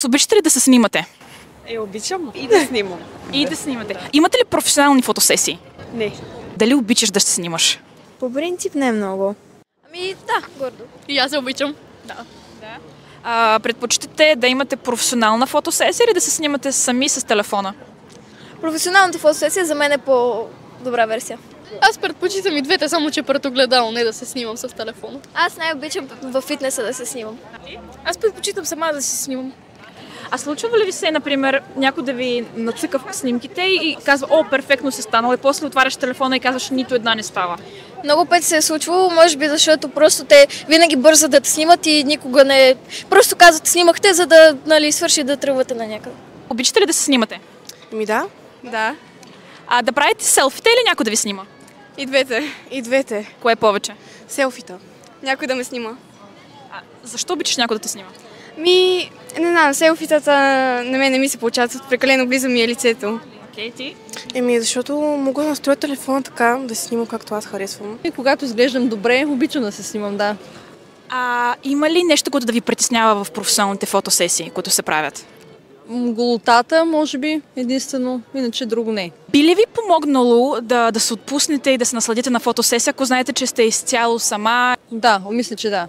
Обичате ли да се снимате? Обичам и да снимам. И да снимате. Имате ли професионални фотосесии? Не. Дали обичаш да се снимаш? По принцип не много. Да, гордо. И аз се обичам. Предпочитате да имате професионална фотосесия или да се снимате сами с телефона? Професионалната фотосесия за мен е по-добра версия. Аз предпочитам и двете, само че пред огледало, не да се снимам с телефона. Аз най-обичам във фитнеса да се снимам. Аз предпочитам сама да си снимам. А случва ли ви се, например, някой да ви нацъка в снимките и казва, о, перфектно се станало, и после отваряш телефона и казваш, нито една не става? Много пъти се е случвало, може би защото просто те винаги бързат да те снимат и никога не... Просто казват, снимахте, за да свърши да тръгвате на някъде. Обичате ли да се снимате? Да. Да правите селфите или някой да ви снима? И двете. И двете. Кое повече? Селфита. Някой да ме снима. Защо обичаш някой да те снима? Не знам, селфитата на мен не ми се получават, прекалено близо ми е лицето. Окей, ти? Защото мога да настроя телефона така, да си снимам както аз харесвам. И когато изглеждам добре, обичам да се снимам, да. Има ли нещо, което да ви притеснява в професионалните фотосесии, които се правят? Голотата, може би, единствено, иначе друго не. Би ли ви помогнало да се отпуснете и да се насладите на фотосесия, ако знаете, че сте изцяло сама? Да, мисля, че да.